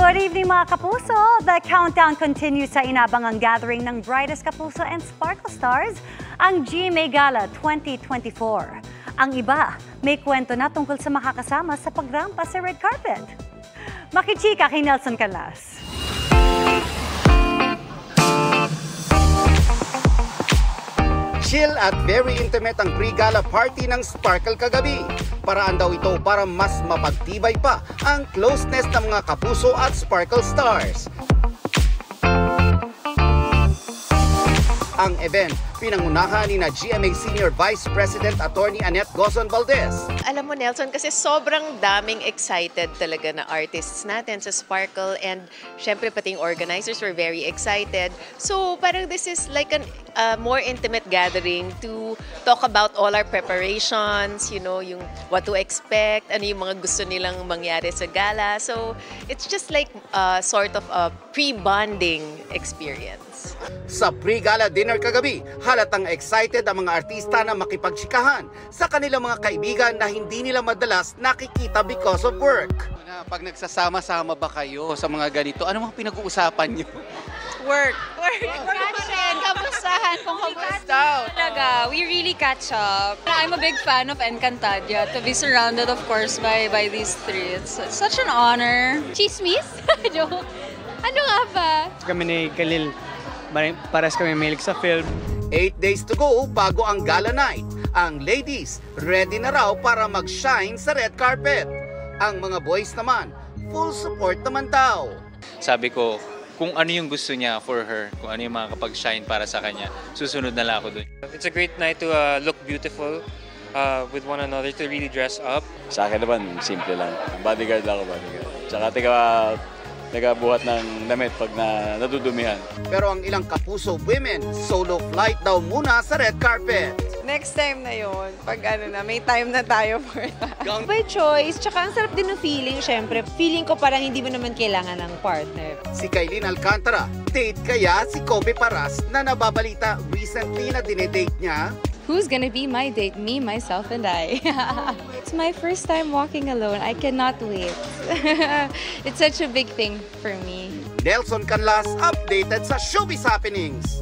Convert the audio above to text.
Good evening mga kapuso! The countdown continues sa inabangang gathering ng brightest kapuso and sparkle stars, ang GMA Gala 2024. Ang iba, may kwento na tungkol sa makakasama sa pagrampa sa red carpet. Makichika kay Nelson Canlas. Chill at very intimate ang pre-gala party ng Sparkle kagabi. Paraan daw ito para mas mapagtibay pa ang closeness ng mga kapuso at Sparkle stars. Ang event, pinangunahan ni GMA Senior Vice President Attorney Annette Gozon Valdez. Alam mo Nelson, kasi sobrang daming excited talaga na artists natin sa Sparkle and syempre pati yung organizers were very excited. So parang this is like a more intimate gathering to talk about all our preparations, you know, yung what to expect, ano yung mga gusto nilang mangyari sa gala. So it's just like sort of a pre-bonding experience. Sa pre-gala dinner kagabi, halatang excited ang mga artista na makipagtsikahan sa kanilang mga kaibigan na hindi nila madalas nakikita because of work. Pag nagsasama-sama ba kayo sa mga ganito, ano mga pinag-uusapan niyo? Work. Kamustahan kung kamusta. Talaga, we really catch up. I'm a big fan of Encantadia. To be surrounded, of course, by these three. It's such an honor. Chismis? Joke. Ano nga ba? Kami ni Khalil, pares kami mahilig sa film. 8 days to go bago ang gala night. Ang ladies, ready na raw para mag-shine sa red carpet. Ang mga boys naman, full support naman daw. Sabi ko, kung ano yung gusto niya for her, kung ano yung makakapag-shine para sa kanya, susunod na lang ako dun. It's a great night to look beautiful with one another, to really dress up. Sa akin naman, simple lang. Bodyguard lang ako, bodyguard. Tsaka nagabuhat ng damit pag nadudumihan. Pero ang ilang kapuso women, solo flight daw muna sa red carpet. Next time na yon, pag may time na tayo for that. By choice, tsaka ang sarap din ng feeling, syempre. Feeling ko parang hindi mo naman kailangan ng partner. Si Kailin Alcantara, date kaya si Kobe Paras na nababalita recently na dinedate niya? Who's gonna be my date? Me, myself, and I. It's my first time walking alone. I cannot wait. It's such a big thing for me. Nelson Canlas, updated sa Showbiz Happenings.